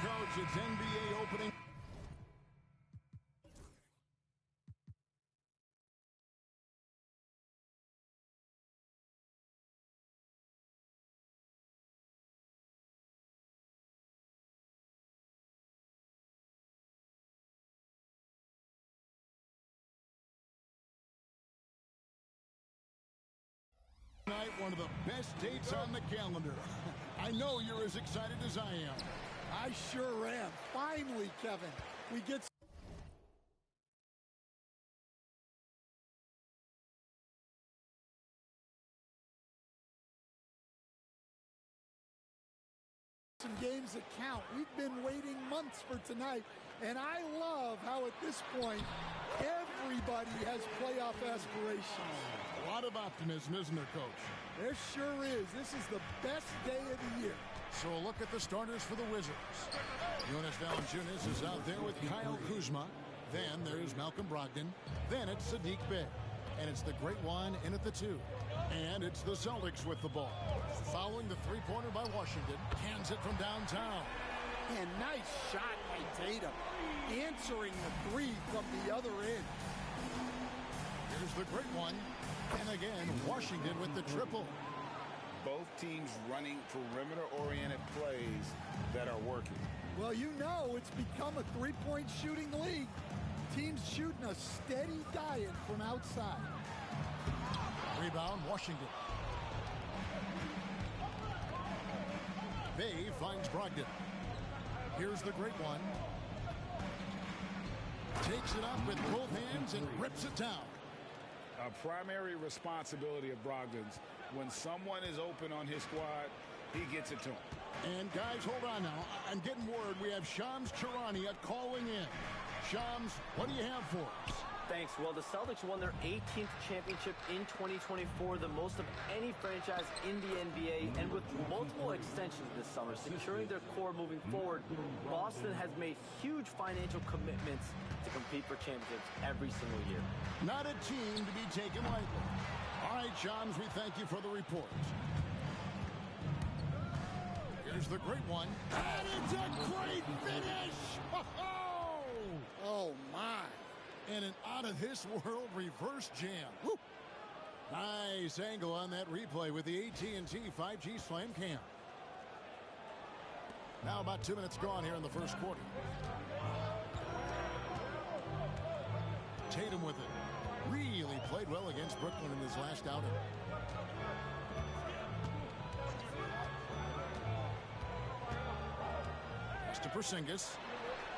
Coach. It's NBA opening. Tonight, one of the best dates on the calendar. I know you're as excited as I am. I sure am. Finally, Kevin, we get some games that count. We've been waiting months for tonight, and I love how at this point everybody has playoff aspirations. A lot of optimism, isn't there, Coach? There sure is. This is the best day of the year. So a look at the starters for the Wizards. Jonas Valanciunas is out there with Kyle Kuzma. Then there's Malcolm Brogdon. Then it's Sadiq Bey. And it's the Great One in at the 2. And it's the Celtics with the ball. Following the three-pointer by Washington. Cans it from downtown. And nice shot by Tatum. Answering the three from the other end. Here's the Great One. And again, Washington with the triple. Both teams running perimeter-oriented plays that are working. Well, you know it's become a three-point shooting league. Teams shooting a steady diet from outside. Rebound, Washington. Bey finds Brogdon. Here's the Great One. Takes it up with both hands and rips it down. A primary responsibility of Brogdon's. When someone is open on his squad, he gets it to him. And guys, hold on now. I'm getting word we have Shams Charania calling in. Shams, what do you have for us? Thanks. Well, the Celtics won their 18th championship in 2024, the most of any franchise in the NBA, and with multiple extensions this summer, securing their core moving forward, Boston has made huge financial commitments to compete for championships every single year. Not a team to be taken lightly. All right, Shams, we thank you for the report. Here's the Great One. And it's a great finish! Oh, my. And an out-of-this-world reverse jam. Woo. Nice angle on that replay with the AT&T 5G Slam Cam. Now about 2 minutes gone here in the first quarter. Tatum with it. Really played well against Brooklyn in his last outing. Pass to Porzingis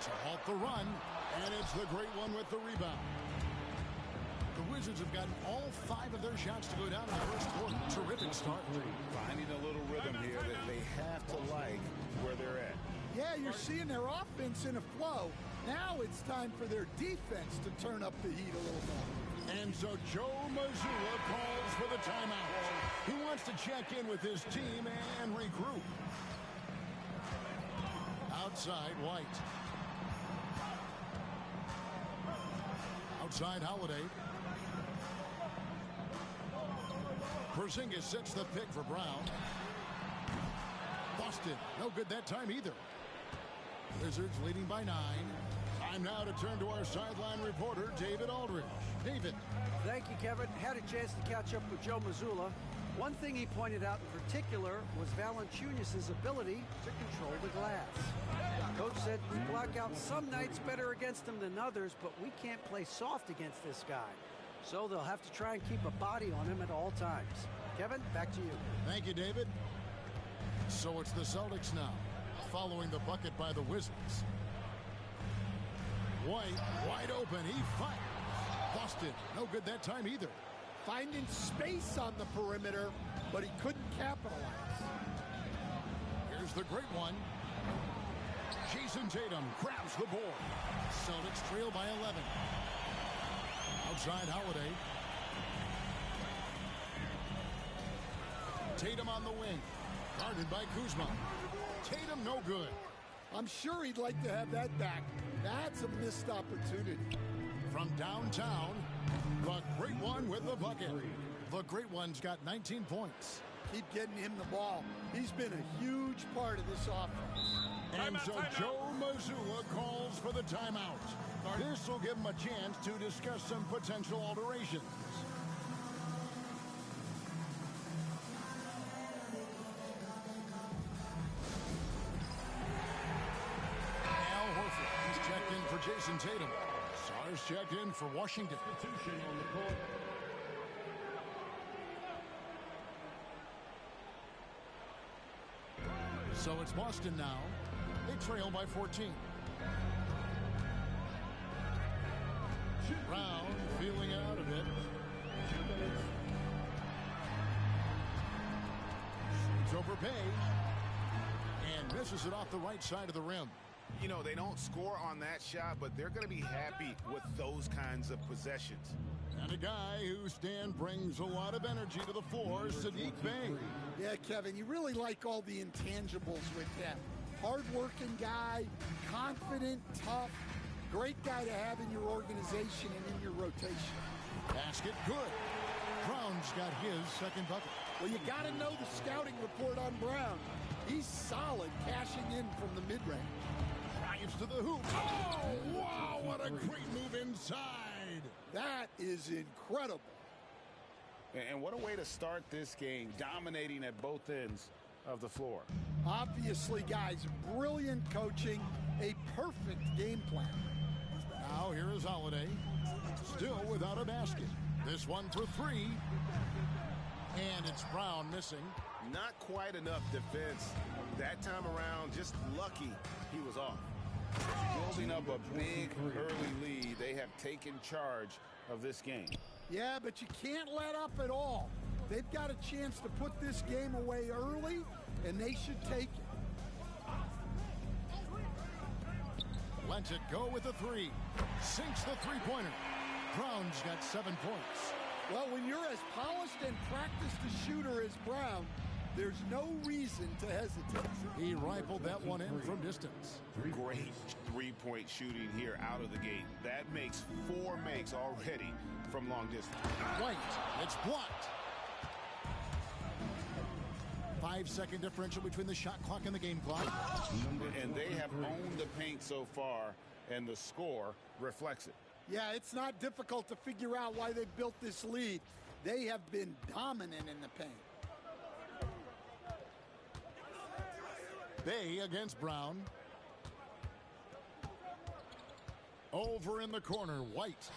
to halt the run. And it's the Great One with the rebound. The Wizards have gotten all 5 of their shots to go down in the first quarter. Terrific start. Finding a little rhythm here that they have to like where they're at. Yeah, you're seeing their offense in a flow. Now it's time for their defense to turn up the heat a little more. And so Joe Mazzulla calls for the timeout. He wants to check in with his team and regroup. Outside, White. Outside, Holiday. Porzingis sets the pick for Brown. Boston, no good that time either. Wizards leading by 9. Time now to turn to our sideline reporter, David Aldridge. David. Thank you, Kevin. Had a chance to catch up with Joe Mazzulla. One thing he pointed out in particular was Valanciunas' ability to control the glass. Coach said we block out some nights better against him than others, but we can't play soft against this guy. So they'll have to try and keep a body on him at all times. Kevin, back to you. Thank you, David. So it's the Celtics now, following the bucket by the Wizards. White, wide open, he fires. Boston, no good that time either. Finding space on the perimeter, but he couldn't capitalize. Here's the Great One. Jason Tatum grabs the board. Celtics trail by 11. Outside, Holiday. Tatum on the wing. Guarded by Kuzma. Tatum no good. I'm sure he'd like to have that back. That's a missed opportunity. From downtown, the Great One with the bucket. The Great One's got 19 points. keep getting him the ball. He's been a huge part of this offense. And so Joe Mazzulla calls for the timeout. This will give him a chance to discuss some potential alterations. Al Horford is checked in for Jason Tatum. Sar's checked in for Washington. So it's Boston now. They trail by 14. Brown feeling out of it. Shoots over Bay. And misses it off the right side of the rim. You know, they don't score on that shot, but they're going to be happy with those kinds of possessions. And a guy who, Stan, brings a lot of energy to the floor, Saddiq Bey. Yeah, Kevin, you really like all the intangibles with him. Hard-working guy, confident, tough, great guy to have in your organization and in your rotation. Basket good. Brown's got his second bucket. Well, you got to know the scouting report on Brown. He's solid cashing in from the mid-range. Drives to the hoop. Oh, wow, what a great move inside. That is incredible. And what a way to start this game, dominating at both ends of the floor. Obviously, guys, brilliant coaching, a perfect game plan. Now here is Holiday, still without a basket. This one for three. And it's Brown missing. Not quite enough defense. That time around, just lucky he was off. Building up a big early lead, they have taken charge of this game. Yeah, but you can't let up at all. They've got a chance to put this game away early, and they should take it. Lets it go with the three. Sinks the three-pointer. Brown's got 7 points. Well, when you're as polished and practiced a shooter as Brown, there's no reason to hesitate. He rifled that one in from distance. Great three-point shooting here out of the gate. That makes 4 makes already from long distance. White, it's blocked. 5-second differential between the shot clock and the game clock. And they have owned the paint so far, and the score reflects it. Yeah, it's not difficult to figure out why they built this lead. They have been dominant in the paint. Bay against Brown. Over in the corner, White.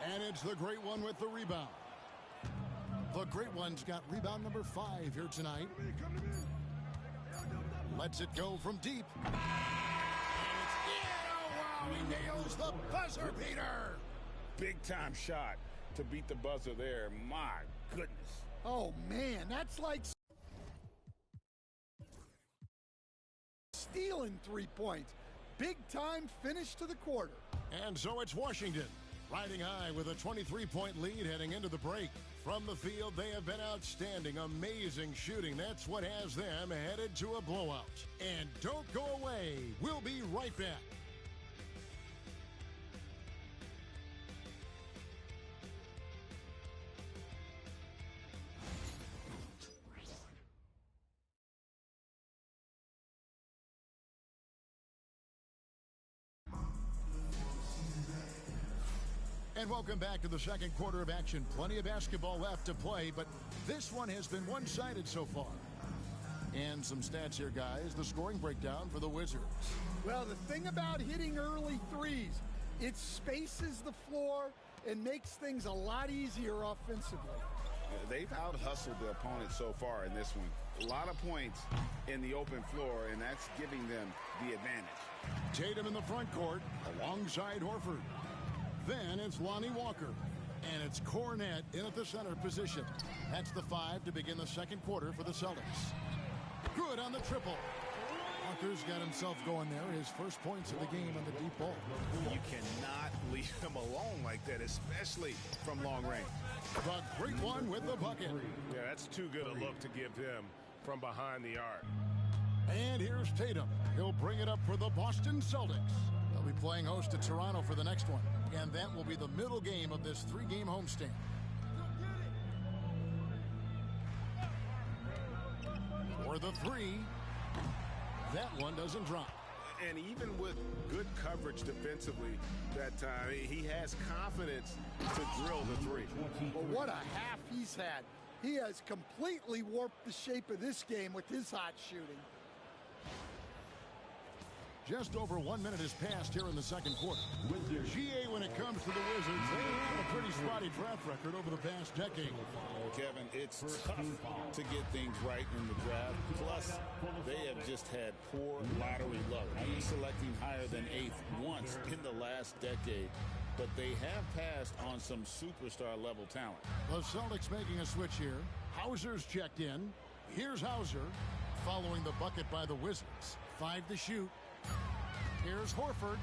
And it's the Great One with the rebound. The Great One's got rebound number 5 here tonight. Lets it go from deep. And it's in. Oh, wow, he nails the buzzer beater. Big-time shot to beat the buzzer there. My goodness. Oh, man, that's like stealing 3 points. Big-time finish to the quarter. And so it's Washington, riding high with a 23-point lead heading into the break. From the field, they have been outstanding, amazing shooting. That's what has them headed to a blowout. And don't go away. We'll be right back. And welcome back to the second quarter of action. Plenty of basketball left to play, but this one has been one-sided so far. And some stats here, guys. The scoring breakdown for the Wizards. Well, the thing about hitting early threes, it spaces the floor and makes things a lot easier offensively. They've out-hustled the opponent so far in this one. A lot of points in the open floor, and that's giving them the advantage. Tatum in the front court alongside Horford. Then it's Lonnie Walker, and it's Cornette in at the center position. That's the 5 to begin the second quarter for the Celtics. Good on the triple. Walker's got himself going there, his first points of the game on the deep ball. You cannot leave him alone like that, especially from long range. The Great One with the bucket. Yeah, that's too good a look to give him from behind the arc. And here's Tatum. He'll bring it up for the Boston Celtics. They'll be playing host to Toronto for the next one. And that will be the middle game of this 3-game homestand. for the three. That one doesn't drop. And even with good coverage defensively that time, he has confidence to drill the three. But what a half he's had. He has completely warped the shape of this game with his hot shooting. Just over 1 minute has passed here in the second quarter. GA, when it comes to the Wizards, they have a pretty spotty track record over the past decade. Kevin, it's tough to get things right in the draft. Plus, they have just had poor lottery luck. Only selecting higher than 8th once in the last decade. But they have passed on some superstar-level talent. The Celtics making a switch here. Hauser's checked in. Here's Hauser following the bucket by the Wizards. 5 to shoot. Here's Horford.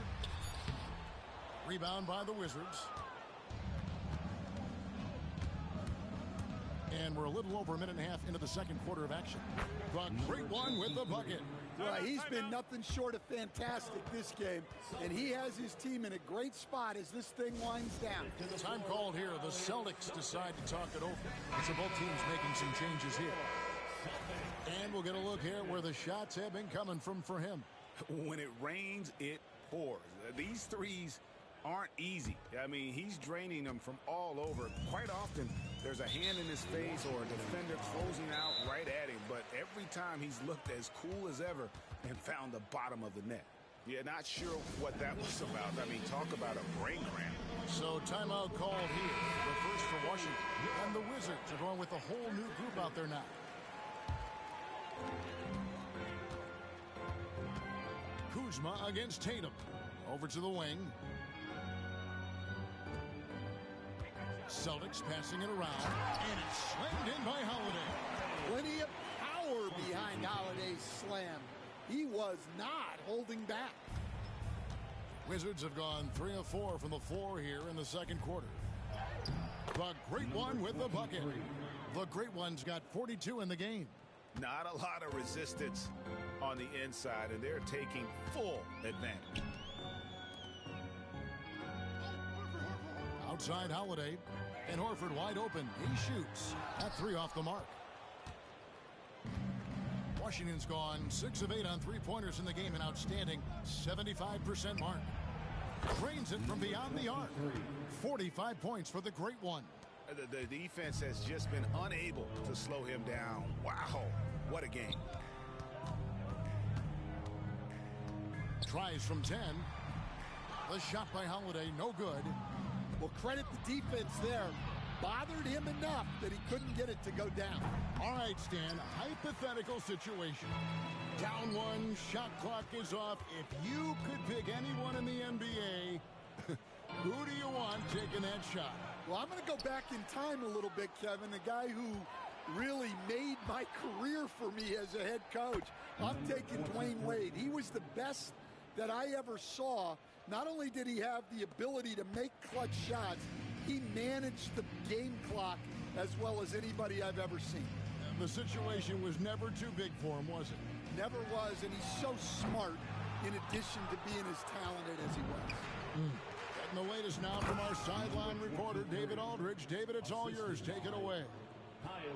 Rebound by the Wizards. And we're a little over a minute and a half into the second quarter of action. The great one with the bucket. Well, he's been nothing short of fantastic this game, and he has his team in a great spot as this thing winds down. Time called here. The Celtics decide to talk it over. So both teams making some changes here. And we'll get a look here where the shots have been coming from for him. When it rains, it pours. These threes aren't easy. I mean, he's draining them from all over. Quite often, there's a hand in his face or a defender closing out right at him. But every time he's looked as cool as ever and found the bottom of the net. Yeah, not sure what that was about. I mean, talk about a brain cramp. So timeout called here. The first for Washington. And the Wizards are going with a whole new group out there now. Kuzma against Tatum. Over to the wing. Celtics passing it around. And it's slammed in by Holiday. Plenty of power behind Holiday's slam. He was not holding back. Wizards have gone 3 of 4 from the floor here in the second quarter. The great one with the bucket. The great one's got 42 in the game. Not a lot of resistance on the inside, and they're taking full advantage. Outside Holiday, and Horford wide open. He shoots. That 3 off the mark. Washington's gone 6 of 8 on three-pointers in the game, an outstanding 75% mark. Drains it from beyond the arc. 45 points for the great one. The defense has just been unable to slow him down. Wow, what a game. Tries from 10. The shot by Holiday, no good. Well, credit the defense there. Bothered him enough that he couldn't get it to go down. All right, Stan, hypothetical situation. Down 1, shot clock is off. If you could pick anyone in the NBA, who do you want taking that shot? Well, I'm going to go back in time a little bit, Kevin. The guy who really made my career for me as a head coach. I'm taking Dwayne Wade. He was the best that I ever saw. Not only did he have the ability to make clutch shots, he managed the game clock as well as anybody I've ever seen. The situation was never too big for him, was it? Never was, and he's so smart in addition to being as talented as he was. Getting the latest now from our sideline reporter, David Aldridge. David, it's all yours. Take it away.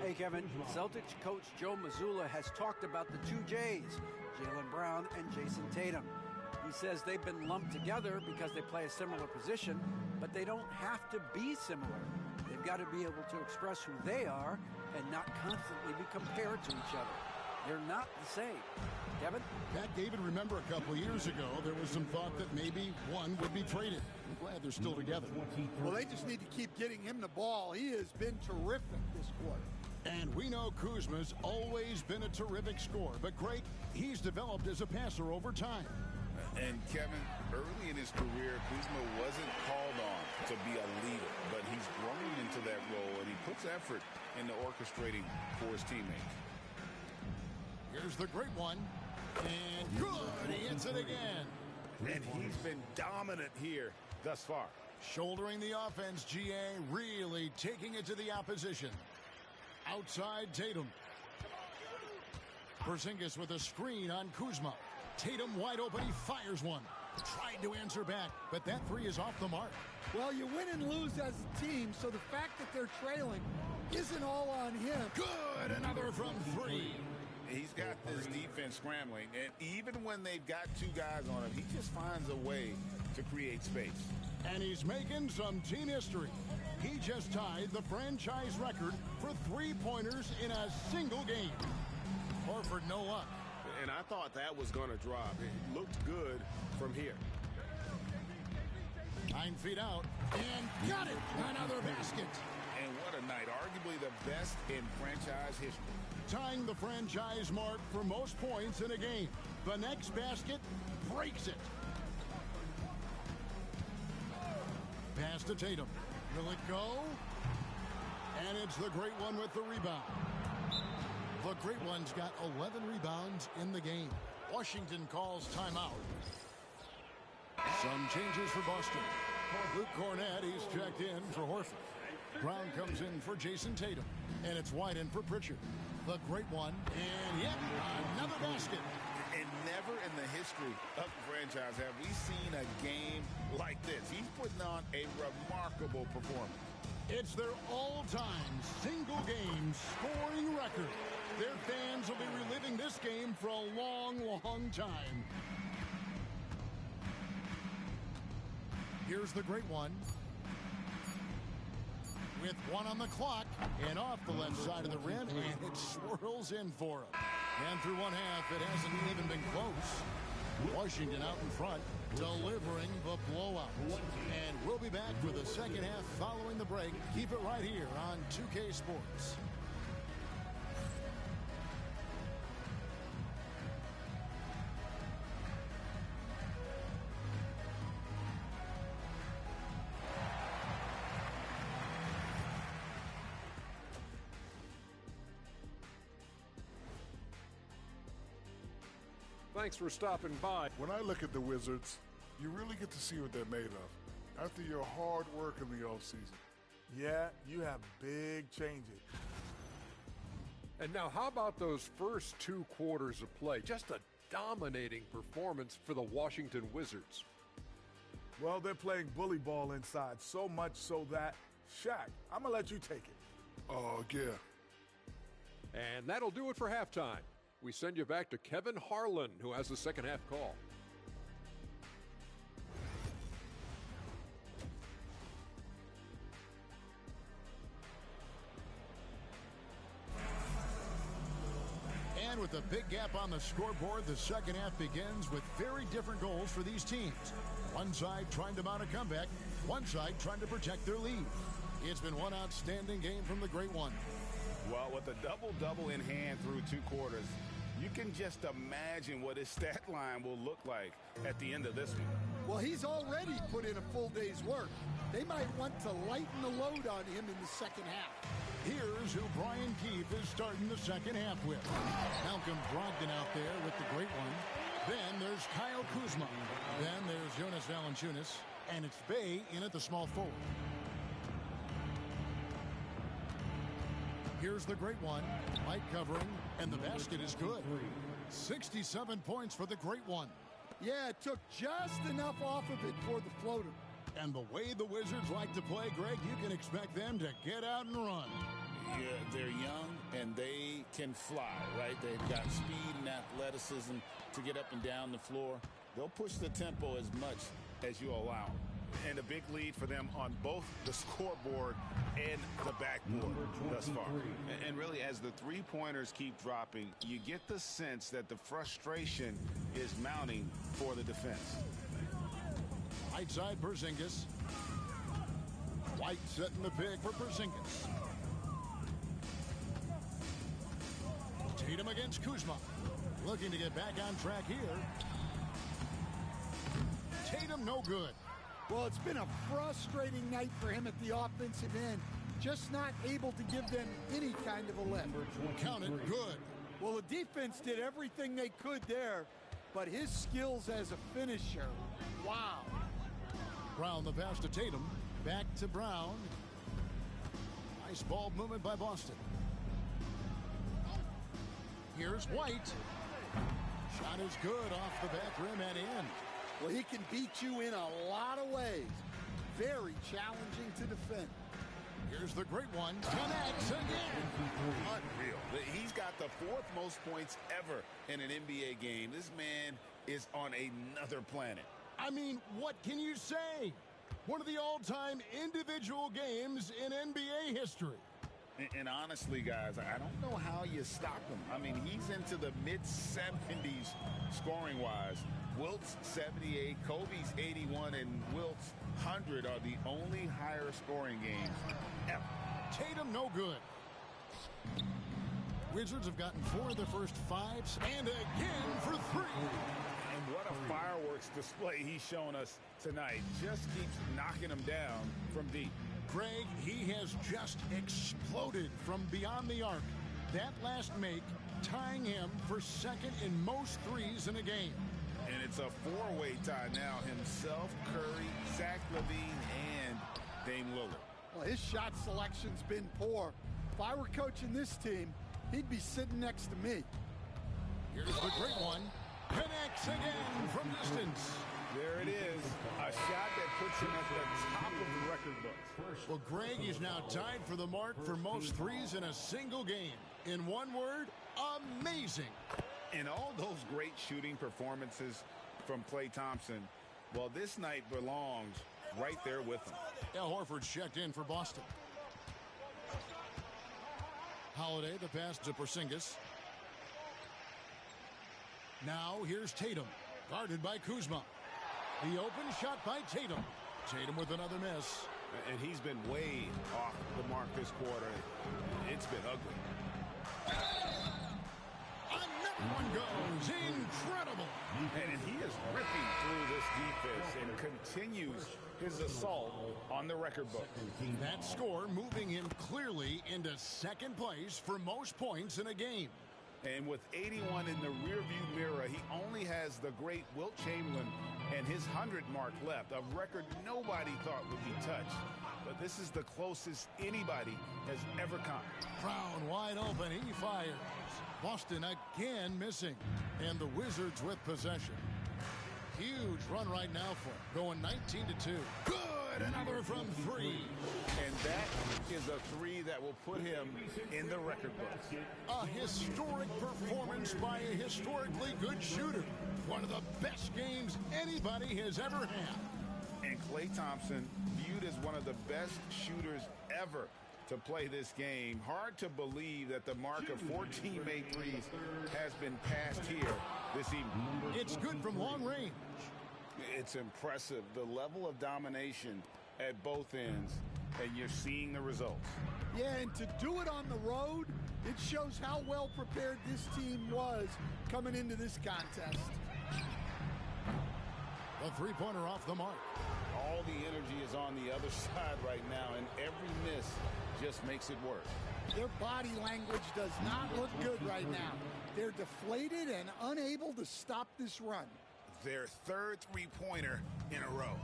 Hey, Kevin. Celtics coach Joe Mazzulla has talked about the two J's, Jaylen Brown and Jason Tatum. He says they've been lumped together because they play a similar position, but they don't have to be similar. They've got to be able to express who they are and not constantly be compared to each other. They're not the same. Kevin? Pat, David, remember a couple years ago, there was some thought that maybe one would be traded. I'm glad they're still together. Well, they just need to keep getting him the ball. He has been terrific this quarter. And we know Kuzma's always been a terrific scorer, but great, he's developed as a passer over time. And Kevin, early in his career, Kuzma wasn't called on to be a leader, but he's grown into that role, and he puts effort into orchestrating for his teammates. Here's the great one, and good, he hits it again. And he's been dominant here thus far. Shouldering the offense, GA really taking it to the opposition. Outside Tatum. Porzingis with a screen on Kuzma. Tatum wide open, he fires one. Tried to answer back, but that 3 is off the mark. Well, you win and lose as a team, so the fact that they're trailing isn't all on him. Good, another from 3. He's got this defense scrambling, and even when they've got two guys on him, he just finds a way to create space. And he's making some team history. He just tied the franchise record for three-pointers in a single game. Horford, no luck. And I thought that was going to drop. It looked good from here. 9 feet out, and got it! Another basket. And what a night. Arguably the best in franchise history. Tying the franchise mark for most points in a game. The next basket breaks it. Pass to Tatum. Will it go? And it's the Great One with the rebound. The Great One's got 11 rebounds in the game. Washington calls timeout. Some changes for Boston. Luke Cornett, he's checked in for Horford. Brown comes in for Jason Tatum. And it's White in for Pritchard. The Great One, and yet another basket. And never in the history of the franchise have we seen a game like this. He's putting on a remarkable performance. It's their all-time single-game scoring record. Their fans will be reliving this game for a long, long time. Here's the Great One. With one on the clock, and off the left side of the rim, and it swirls in for him. And through one half, it hasn't even been close. Washington out in front, delivering the blowout. And we'll be back for the second half following the break. Keep it right here on 2K Sports. Thanks for stopping by. When I look at the Wizards, you really get to see what they're made of. After your hard work in the offseason. Yeah, you have big changes. And now how about those first 2 quarters of play? Just a dominating performance for the Washington Wizards. Well, they're playing bully ball inside, so much so that, Shaq, I'm going to let you take it. Oh, yeah. And that'll do it for halftime. We send you back to Kevin Harlan, who has the second half call. And with a big gap on the scoreboard, the second half begins with very different goals for these teams. One side trying to mount a comeback, one side trying to protect their lead. It's been one outstanding game from the Great One. Well, with a double-double in hand through 2 quarters, you can just imagine what his stat line will look like at the end of this one. Well, he's already put in a full day's work. They might want to lighten the load on him in the second half. Here's who Brian Keefe is starting the second half with. Malcolm Brogdon out there with the Great One. Then there's Kyle Kuzma. Then there's Jonas Valanciunas. And it's Bey in at the small forward. Here's the Great One. Mike covering, and the basket is good. 67 points for the Great One. Yeah, it took just enough off of it for the floater. And the way the Wizards like to play, Greg, you can expect them to get out and run. Yeah, they're young, and they can fly, right? They've got speed and athleticism to get up and down the floor. They'll push the tempo as much as you allow them. And a big lead for them on both the scoreboard and the backboard thus far. And really, as the three-pointers keep dropping, you get the sense that the frustration is mounting for the defense. Right side, Porzingis. White setting the pick for Porzingis. Tatum against Kuzma. Looking to get back on track here. Tatum no good. Well, it's been a frustrating night for him at the offensive end. Just not able to give them any kind of a lift. Count it, good. Well, the defense did everything they could there, but his skills as a finisher, wow. Brown the pass to Tatum. Back to Brown. Nice ball movement by Boston. Here's White. Shot is good off the back rim and in. Well, he can beat you in a lot of ways. Very challenging to defend. Here's the great one. Connects again. Unreal. He's got the 4th most points ever in an NBA game. This man is on another planet. I mean, what can you say? One of the all-time individual games in NBA history. And honestly, guys, I don't know how you stop him. I mean, he's into the mid-70s scoring-wise. Wilt's 78, Kobe's 81, and Wilt's 100 are the only higher scoring games ever. Tatum, no good. Wizards have gotten 4 of their first 5s, and again for 3. And what a fireworks display he's shown us tonight. Just keeps knocking them down from deep. Greg, he has just exploded from beyond the arc. That last make tying him for 2nd in most 3s in a game. And it's a 4-way tie now. Himself, Curry, Zach LaVine, and Dame Lillard. Well, his shot selection's been poor. If I were coaching this team, he'd be sitting next to me. Here's the great one. Connects again from distance. There it is. A shot that puts him at the top of the record books. Well, Greg is now tied for the mark for most 3s in a single game. In one word, amazing. And all those great shooting performances from Klay Thompson, well, this night belongs right there with him. Al Horford's checked in for Boston. Holiday, the pass to Porzingis. Now here's Tatum, guarded by Kuzma. The open shot by Tatum. Tatum with another miss. And he's been way off the mark this quarter. It's been ugly. Another one goes. Incredible. And he is ripping through this defense and continues his assault on the record book. That score moving him clearly into 2nd place for most points in a game. And with 81 in the rearview mirror, he only has the great Wilt Chamberlain and his 100 mark left, a record nobody thought would be touched. But this is the closest anybody has ever come. Brown wide open. He fires. Boston again missing. And the Wizards with possession. Huge run right now for him. Going 19-2. Good! Another from 3. And that is a 3 that will put him in the record books. A historic performance by a historically good shooter. One of the best games anybody has ever had. And Klay Thompson, viewed as one of the best shooters ever to play this game. Hard to believe that the mark of 14 made threes has been passed here this evening. It's good from long range. It's impressive, the level of domination at both ends, and you're seeing the results. Yeah, and to do it on the road, it shows how well prepared this team was coming into this contest. The three-pointer off the mark. All the energy is on the other side right now, and every miss just makes it worse. Their body language does not look good right now. They're deflated and unable to stop this run. Their 3rd three-pointer in a row.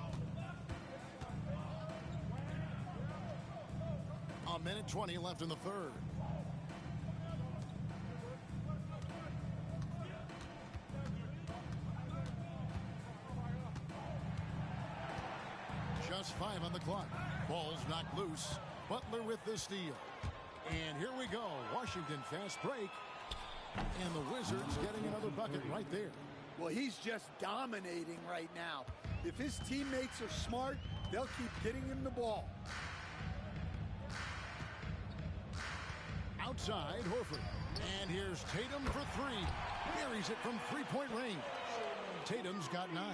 A minute 20 left in the 3rd. Just 5 on the clock. Ball's knocked loose. Butler with the steal. And here we go. Washington fast break. And the Wizards getting another bucket right there. Well, he's just dominating right now. If his teammates are smart, they'll keep getting him the ball. Outside, Horford. And here's Tatum for 3. Buries it from three-point range. Tatum's got 9.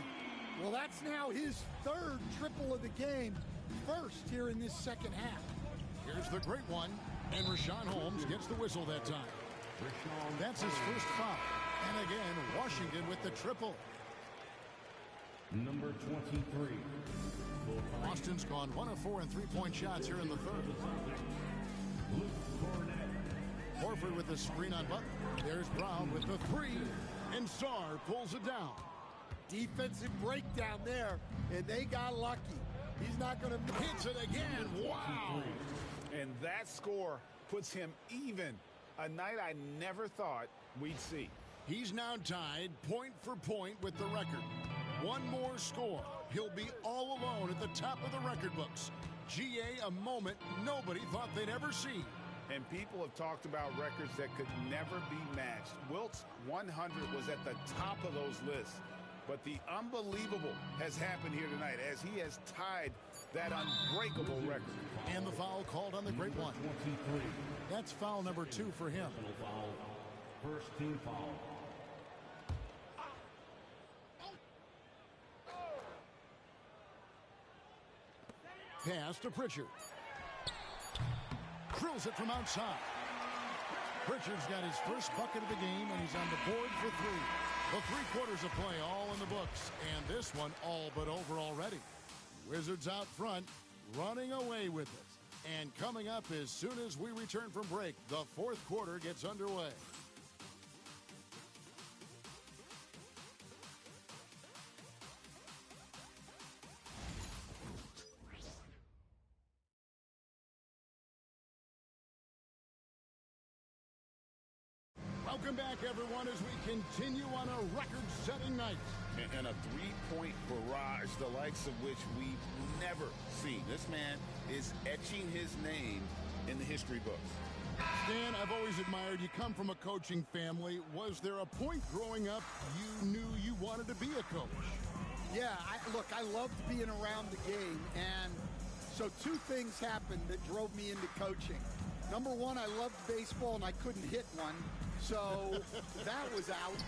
Well, that's now his 3rd triple of the game. First here in this 2nd half. Here's the great one. And Rashawn Holmes gets the whistle that time. That's his first foul. And again, Washington with the triple. Number 23. Boston's gone 1 of 4 in three-point shots here in the 3rd. Horford with the screen on Butler. There's Brown with the 3. And Sarr pulls it down. Defensive breakdown there, and they got lucky. He's not going to hits it again. Wow. And that score puts him even. A night I never thought we'd see. He's now tied point for point with the record. One more score. He'll be all alone at the top of the record books. GA, a moment nobody thought they'd ever see. And people have talked about records that could never be matched. Wilt's 100 was at the top of those lists. But the unbelievable has happened here tonight as he has tied that unbreakable record. And the foul called on the great one. That's foul number 2 for him. First team foul. Pass to Pritchard. Drills it from outside. Pritchard's got his first bucket of the game, and he's on the board for 3. The 3 quarters of play all in the books, and this one all but over already. Wizards out front, running away with it. And coming up as soon as we return from break, the 4th quarter gets underway. Welcome back, everyone, as we continue on a record-setting night. And a 3-point barrage, the likes of which we've never seen. This man is etching his name in the history books. Stan, I've always admired you. Come from a coaching family. Was there a point growing up you knew you wanted to be a coach? Yeah, look, I loved being around the game, and so 2 things happened that drove me into coaching. Number 1, I loved baseball, and I couldn't hit one. So that was out,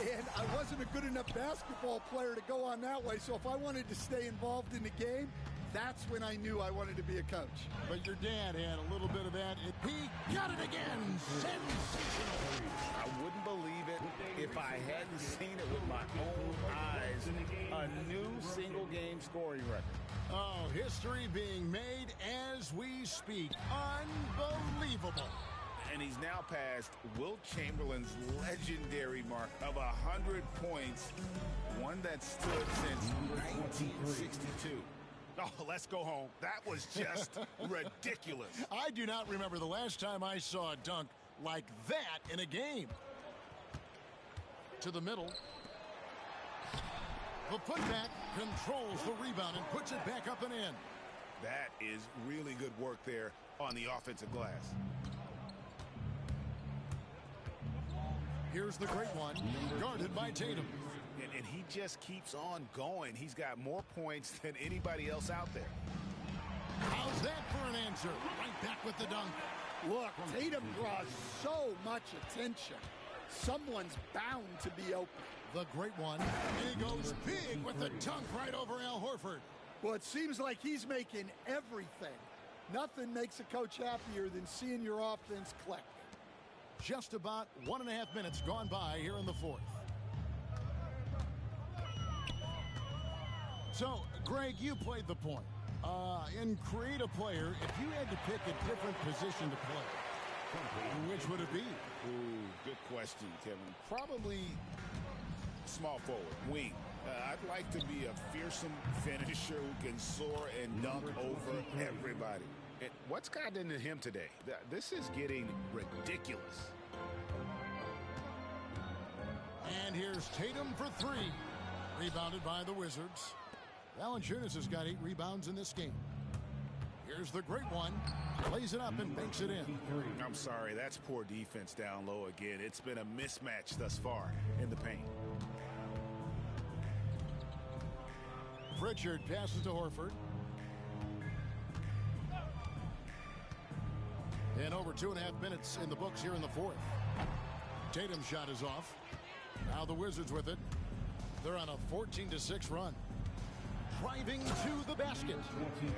and I wasn't a good enough basketball player to go on that way. So if I wanted to stay involved in the game, that's when I knew I wanted to be a coach. But your dad had a little bit of that. He got it again. Sensational. I wouldn't believe it if I hadn't seen it with my own eyes. A new single-game scoring record. Oh, history being made as we speak. Unbelievable. And he's now passed Wilt Chamberlain's legendary mark of 100 points, one that stood since 1962. Oh, let's go home. That was just ridiculous. I do not remember the last time I saw a dunk like that in a game. To the middle. The putback controls the rebound and puts it back up and in. That is really good work there on the offensive glass. Here's the great one, guarded by Tatum. And he just keeps on going. He's got more points than anybody else out there. How's that for an answer? Right back with the dunk. Look, Tatum draws so much attention. Someone's bound to be open. The great one. He goes big with the dunk right over Al Horford. Well, it seems like he's making everything. Nothing makes a coach happier than seeing your offense click. Just about 1.5 minutes gone by here in the 4th. So, Greg, you played the point. In Create a Player, if you had to pick a different position to play, which would it be? Ooh, good question, Kevin. Probably small forward, wing. I'd like to be a fearsome finisher who can soar and dunk over everybody. And what's gotten into him today? This is getting ridiculous. And here's Tatum for 3. Rebounded by the Wizards. Valanciunas has got 8 rebounds in this game. Here's the great one. Lays it up and banks it in. I'm sorry, that's poor defense down low again. It's been a mismatch thus far in the paint. Pritchard passes to Horford. And over 2.5 minutes in the books here in the 4th. Tatum's shot is off. Now the Wizards with it. They're on a 14-6 run. Driving to the basket.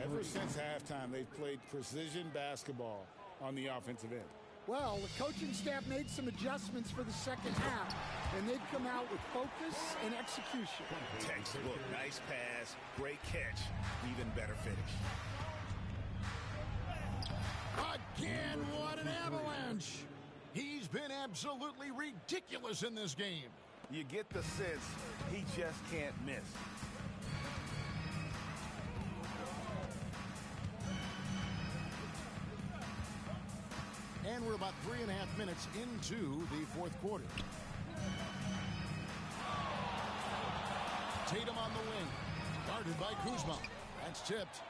Ever since halftime, they've played precision basketball on the offensive end. Well, the coaching staff made some adjustments for the second half, and they've come out with focus and execution. Textbook, nice pass, great catch, even better finish. Again, what an avalanche! He's been absolutely ridiculous in this game. You get the sense he just can't miss. And we're about 3.5 minutes into the 4th quarter. Tatum on the wing. Guarded by Kuzma. That's tipped.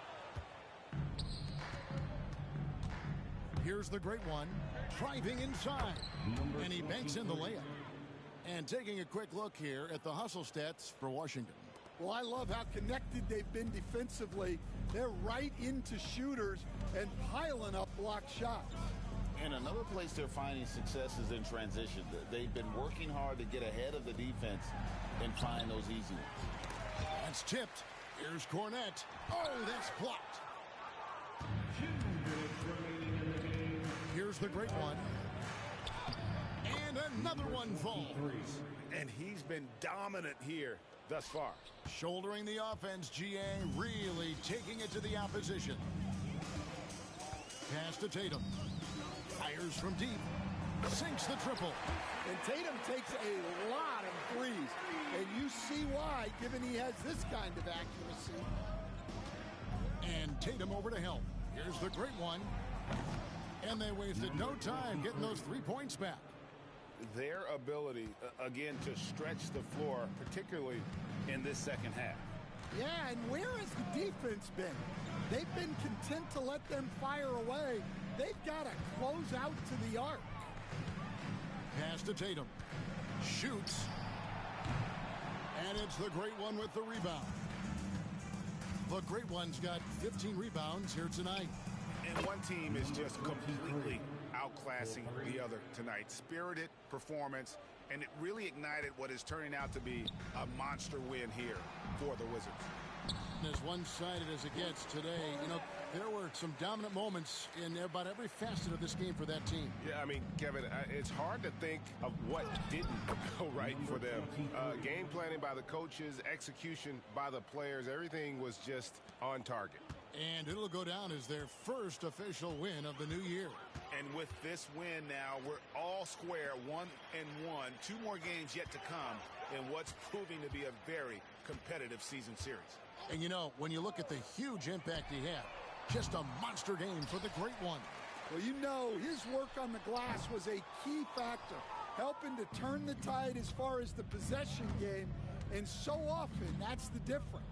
Here's the great one. Driving inside. And he banks in the layup. And taking a quick look here at the hustle stats for Washington. Well, I love how connected they've been defensively. They're right into shooters and piling up blocked shots. And another place they're finding success is in transition. They've been working hard to get ahead of the defense and find those easy ones. That's tipped. Here's Cornette. Oh, that's blocked. Here's the great one. And another one falls. And he's been dominant here thus far. Shouldering the offense, GA really taking it to the opposition. Pass to Tatum. Fires from deep. Sinks the triple. And Tatum takes a lot of threes. And you see why, given he has this kind of accuracy. And Tatum over to help. Here's the great one. And they wasted no time getting those 3 points back. Their ability, again, to stretch the floor, particularly in this second half. Yeah, and where has the defense been? They've been content to let them fire away. They've got to close out to the arc. Pass to Tatum. Shoots. And it's the great one with the rebound. The great one's got 15 rebounds here tonight. And one team is just completely outclassing the other tonight. Spirited performance, and it really ignited what is turning out to be a monster win here for the Wizards. As one-sided as it gets today, you know, there were some dominant moments in about every facet of this game for that team. Yeah, I mean, Kevin, it's hard to think of what didn't go right for them. Game planning by the coaches, execution by the players, everything was just on target. And it'll go down as their first official win of the new year. And with this win now, we're all square, 1-1. 2 more games yet to come in what's proving to be a very competitive season series. And you know, when you look at the huge impact he had, just a monster game for the great one. Well, you know, his work on the glass was a key factor, helping to turn the tide as far as the possession game, and so often that's the difference.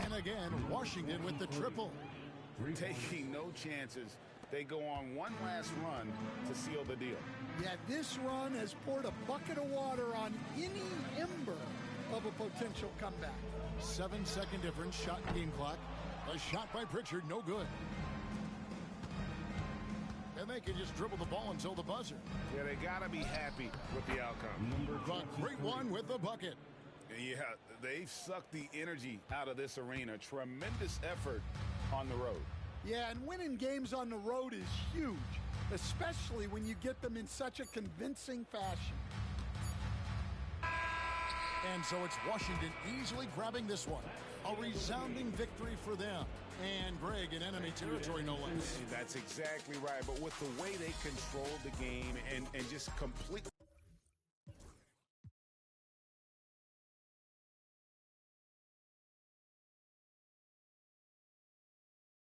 And again, Washington with the triple. Taking no chances. They go on one last run to seal the deal. Yeah, this run has poured a bucket of water on any ember of a potential comeback. 7-second difference, shot in game clock. A shot by Pritchard, no good. And they can just dribble the ball until the buzzer. Yeah, they got to be happy with the outcome. The great one with the bucket. Yeah, they've sucked the energy out of this arena. Tremendous effort on the road. Yeah, and winning games on the road is huge, especially when you get them in such a convincing fashion. And so it's Washington easily grabbing this one. A resounding victory for them. And Greg in enemy territory, no less. That's exactly right. But with the way they controlled the game and just completely